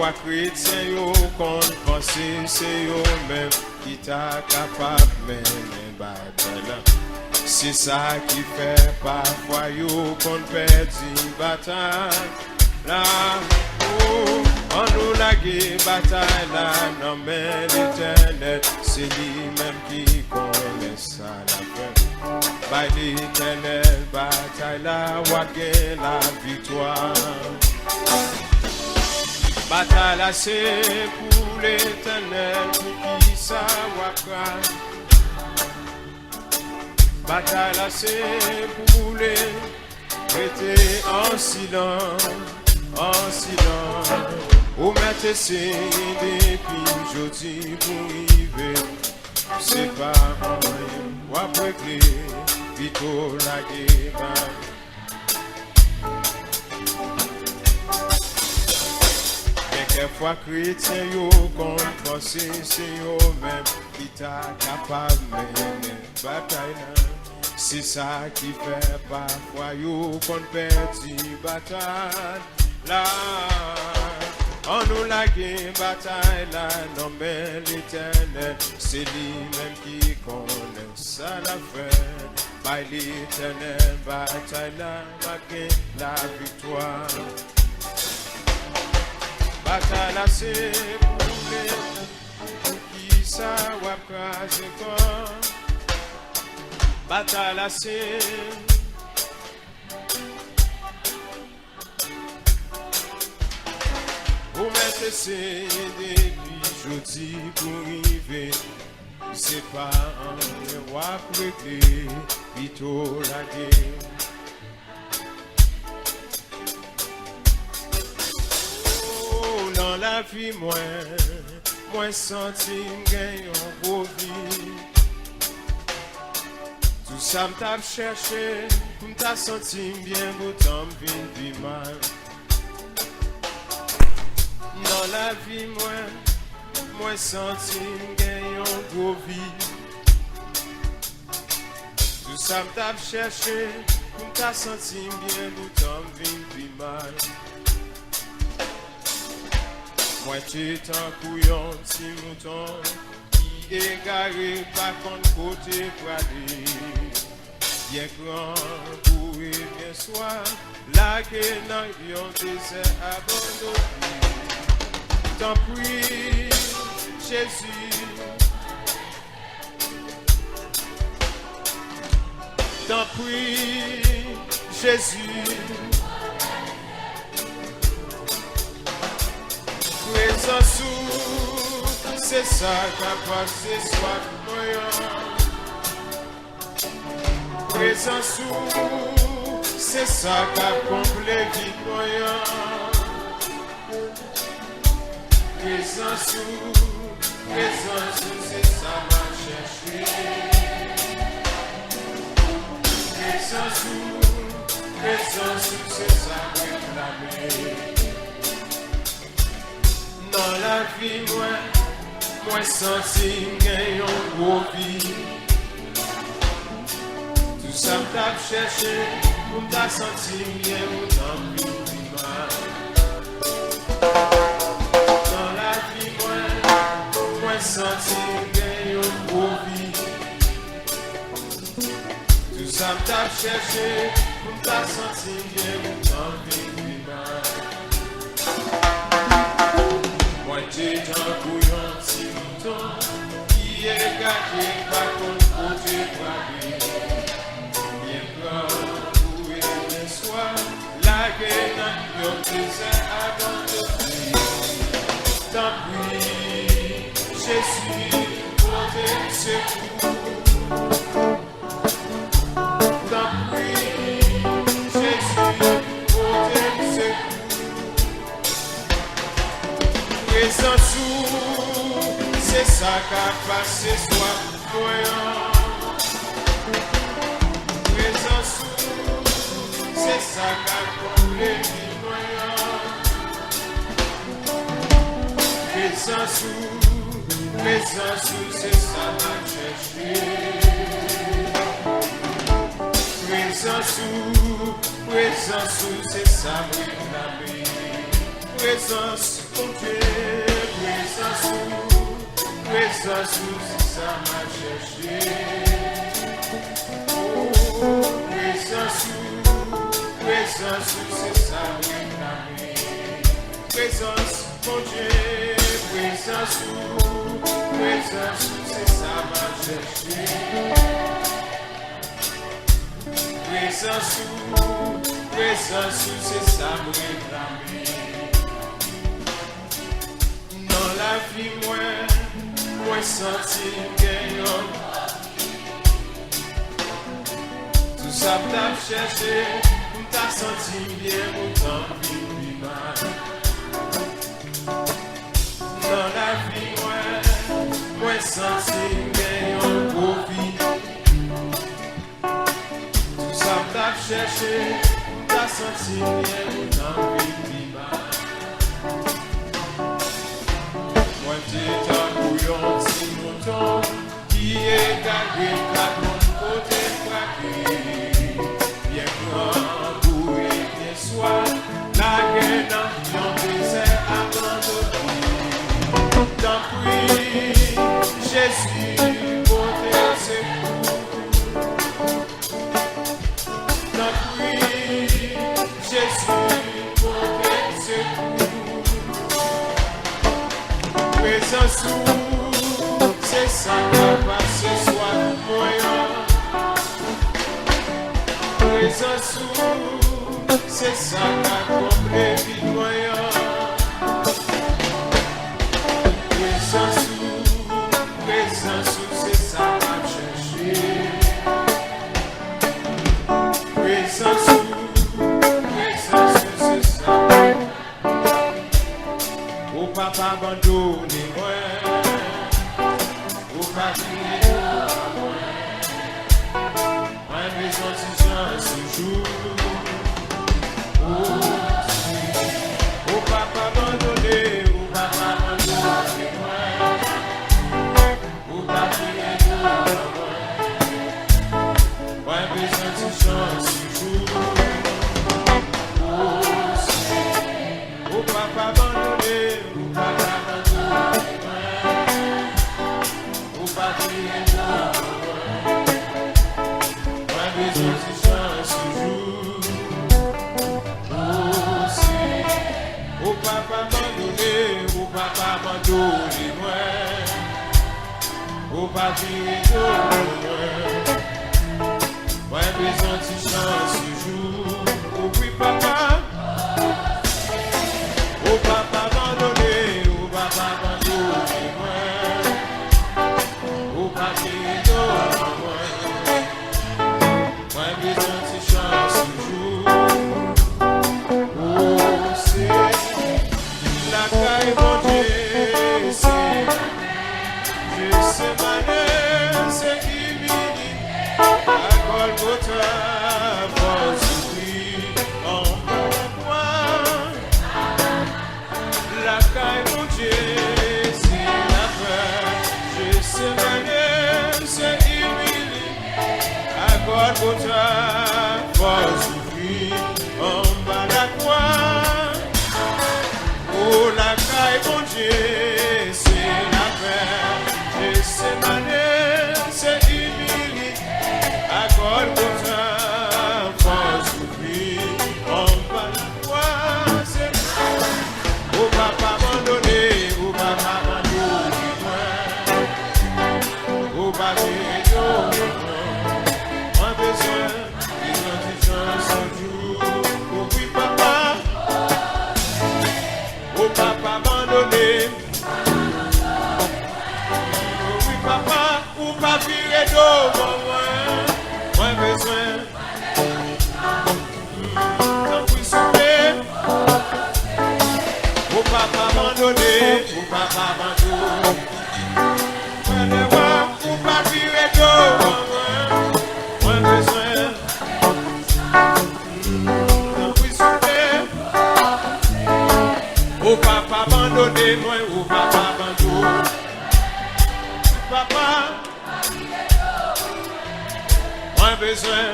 Quelquefois chrétien yo kon pense c'est yo même qui t'a capable mener bataille. C'est ça qui fait parfois yo qu'on perd une bataille. Là, oh, on nous lague bataille là, non mais l'éternel, c'est lui-même qui connaît ça la fin. By l'éternel bataille là, ou la victoire. Bataille là c'est pour l'éternel, pour qui ça waka. Bataille là c'est pour les rester en silence, ou mettre ses depuis jeudi pour arriver. C'est pas rien, ou après clé, vite la guerre. Quelquefois chrétien yo kon pense c'est yo même qui t'a capable mener bataille là. C'est ça qui fait parfois yo qu'on perd une bataille là. On nous lague bataille là, non mais l'éternel, c'est lui-même qui connaît ça la fin. By l'éternel bataille là, marquer la victoire. Bataille là c'est pour les qui ça va craser corps. Bataille là c'est pour mettre ses depuis jeudi pour arriver. C'est pas un roi pour régler, plutôt la guerre. Dans la vie, moi senti gagne en gros vie. Tout ça m't'a cherché, m't'a senti bien, autant m'vin mal. Dans la vie, moi senti gagne en gros vie. Tout ça m't'a cherché, m't'a senti bien, autant m'vin mal. Moi tu t'en couillon, petit mouton, qui égaré par contre côté pradé. Bien grand, pour et bien soir, la gueule dans yon désert abandonné. T'en prie, Jésus. T'en prie, Jésus. Présence où, c'est ça qu'a passé soit moyen. Présence où, c'est ça qu'a comblé vite moyen. Présence où, c'est ça m'a cherché. Présence où, c'est ça réclamé. Dans la vie, moi senti gagne en gros vie. Tout ça m't'a cherché, m't'a senti bien, m't'a plus mal. Dans la vie, moi senti gagne en gros vie. Tout ça m't'a cherché, m't'a senti bien, m't'a plus mal. Moi t'es un couillon si mouton qui est gâté par ton côté bravé. Bien grand pour et bien soir, la gueule dans yon désert abandonné. T'en prie, Jésus, pour tes secours. T'en prie, Jésus, pour tes secours. Présence où, c'est ça qu'a passé soit voyant. Présence où, c'est ça qu'a comblé vie voyant. Présence où, c'est ça m'a cherché. Présence où, c'est ça m'a réclamé. Présence mon Dieu, présence, c'est ça m'a cherché. Présence, c'est ça réclamé. Présence, mon Dieu, présence, c'est ça m'a cherché. Présence, c'est ça me réclamer. Dans la vie, moi senti gagnant. Tout ça t'a cherché, t'as senti bien autant plus mal. Dans la vie, moi senti gagnant pour vie. Tout ça t'a cherché, t'as senti bien autant plus mal. Moi t'es un bouillon si longtemps qui est gagné par mon côté frappé. Bien grand bouillé bien soit la guerre dans le désert abandonné. Tant pis, Jésus, porté secours. Tant pis, Jésus, porté secours. Présence, c'est ça qui passe ce soir moyen. Présence, c'est ça qui comble vie moyen. Présence, c'est ça qui chercher. Présence, c'est ça. Au papa abandonné moi. Au papa moi besoin de ce jour. Au papa abandonné, au papa abandonné moi. Au papa moi besoin de ce jour. Au papa abandonné, au papa abandonné moi. Au papa besoin de ce jour aussi. Au papa abandonné, moi. Au papa moi besoin de ce jour. Oh oui papa. Au papa abandonné, moi. Au papa moi besoin de ce jour. Oh, c'est la caille, mon Dieu, c'est Mané, c'est Imini, à Golgotha, pour souffrir en moi. La caille, mon Dieu, c'est la paix, je sais Mané, c'est Imini, à Golgotha, pour souffrir en bas la croix. Oh, la caille, mon Dieu, c'est la paix. Je sais Mané, c'est humilié. À Golgotha, pour souffrir en bas la croix. C'est au papa abandonné, au papa abandonné, au papa abandonné. Moi besoin de son jour. Oh oui papa, oh papa abandonné. Oh oui papa, ou pas virer d'eau, moi besoin. Tant pis souffler. Oh papa abandonné, oh papa abandonné. Ou pas virer d'eau, moi besoin. Au papa abandonné, moi, au papa abandonné. Papa, moi besoin.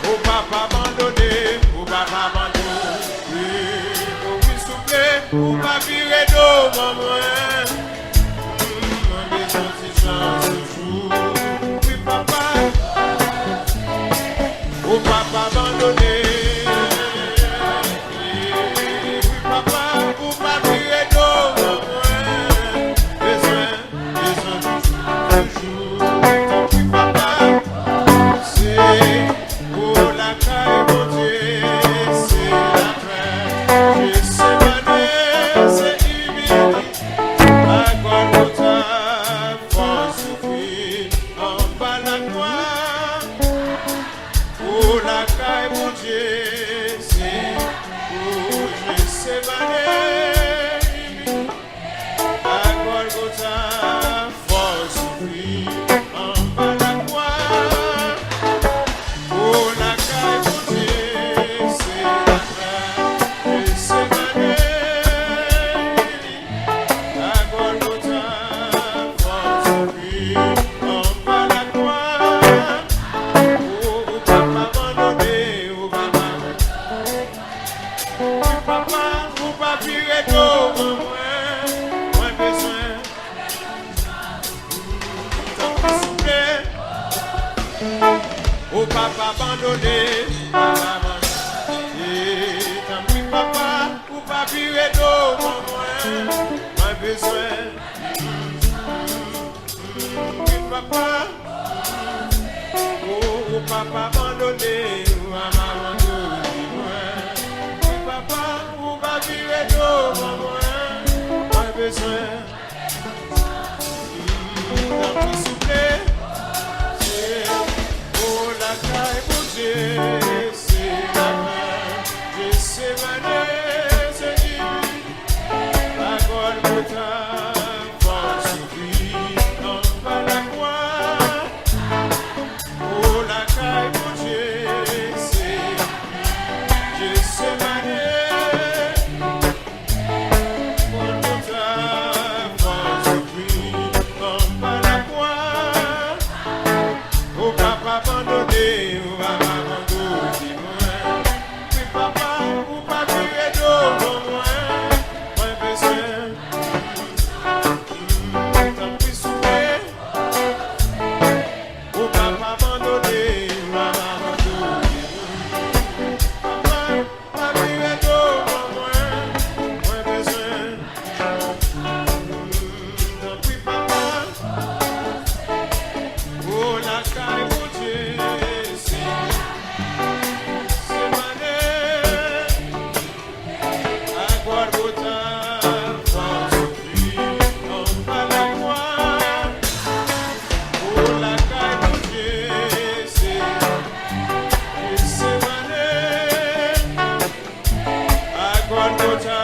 Au papa abandonné. mon Dieu, c'est où je sais à Golgotha, force souffrir en bas la croix. Oh, la caille, mon Dieu, c'est la fin de ces années. À Golgotha, force souffrir en bas la croix. Oh, papa abandonné, oh, papa. Papa, vous pas virer d'eau, moins besoin. Tant pis soufflé. Oh, papa abandonné, papa abandonné. Tant pis, papa, vous pas virer d'eau, moins besoin. Papa, oh, papa abandonné, maman abandonné. Papa, vous pas virer d'eau, moins besoin. Tant pis soufflé. Oh, la caille, mon Dieu, c'est la main, je sais ma à Golgotha, force souffrir en bas la croix. Oh, la caille, mon Dieu, c'est je sais ma Golgotha, force souffrir en bas la croix. Oh, papa abandonné, oh, papa abandonné, oui, papa, ou pas virer d'eau, moins besoin. Tant pis soufflé. Oh, papa abandonné, maman abandonné. Papa, pas virer d'eau, moins besoin. Tant pis, papa. Oh, la caille, mon Dieu, c'est ma à Golgotha, force souffrir en bas la croix. Oh, la caille, mon Dieu, c'est ma à Golgotha,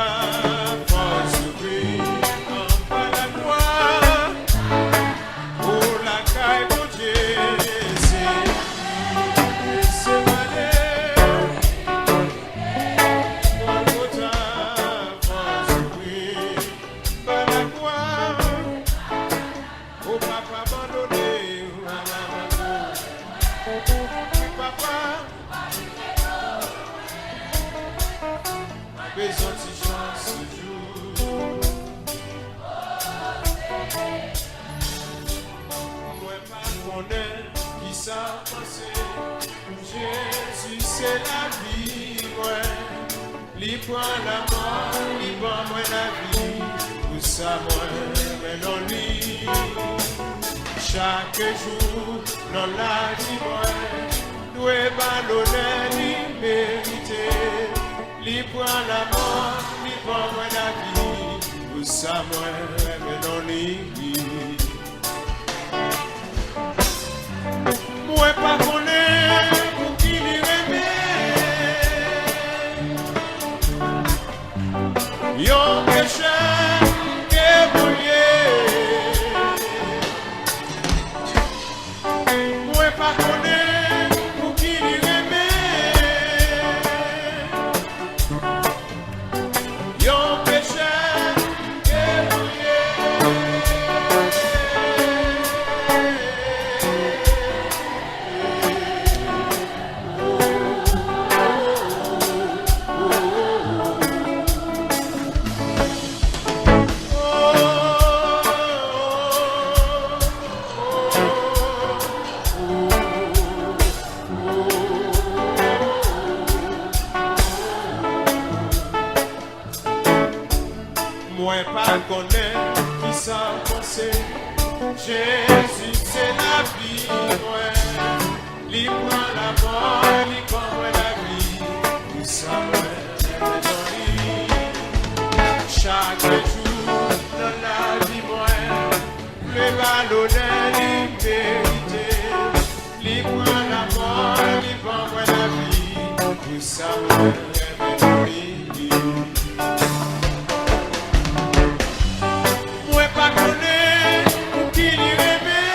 force souffrir en bas la croix. Oh, la caille, mon Dieu, c'est ma Golgotha, force souffrir par la croix. Oh, papa abandonné, oh, maman abandonné. Oui, papa, besoin de chance ce jour. Moi, pas connaître qui ça penser. Jésus, c'est la vie, ouais. Lui prend la mort, lui prend moi la vie. Tout ça, moi, mais non lui. Chaque jour, dans la vie, moi, nous est ballonné, lui mérité. Lui prend la mort, lui prend moi la vie. Tout ça, moi, mais non lui. Moi pas connaître pour qui lui remet. Yon péché évolué. Moi pas connaître pour qui lui remet. Yon péché évolué. Moi pas connaître qui ça penser. Jésus c'est la vie, ouais. Lui prend la mort, lui prend la vie. Tout ça, ouais, dans lui. Chaque jour dans la vie, moi, le ballonnet, lui mérité. Lui prend la mort, lui prend la vie. Samuel, moi pas connaître pour qui l'y aimer.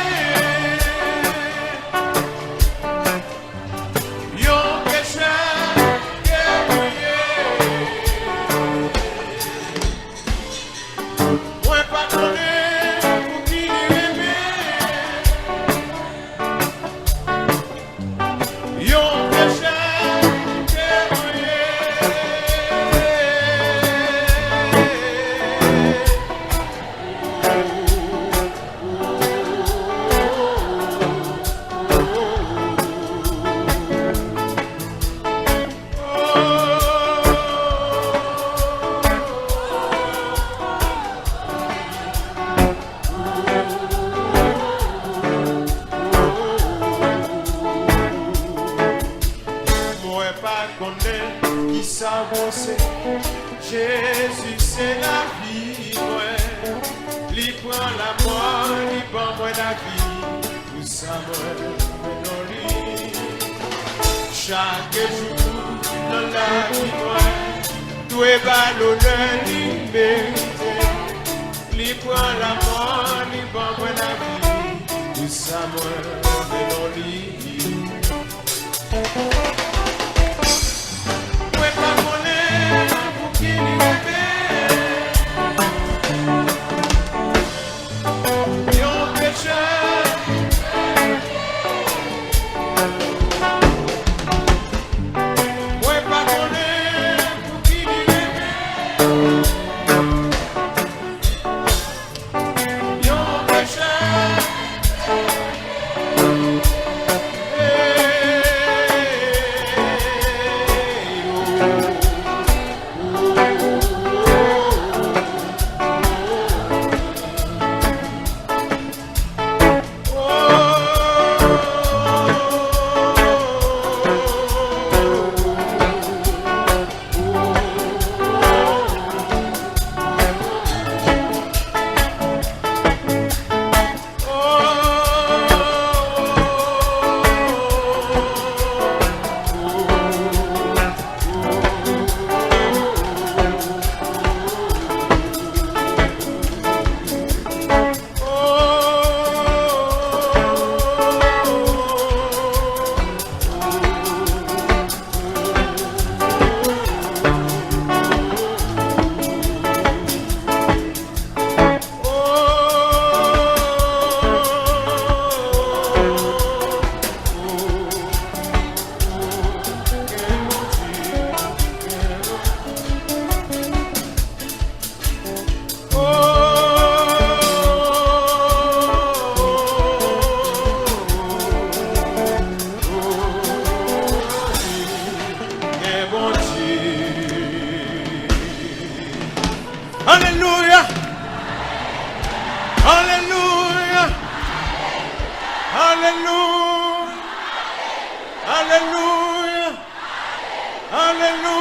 Yon pécheur guerrier. Moi pas connaître pour qui l'y aimer. Yon pécheur. Qui s'avance, Jésus c'est la vie, ouais. Lui prend la mort, lui prend moi la vie, tout ça moi dans lui. Chaque jour dans la vie, ouais, tout est bas l'honneur, lui mérité. Lui prend la mort, lui prend moi la vie, tout ça moi dans lui. Alléluia. Alléluia. Alléluia. Alléluia. Alléluia.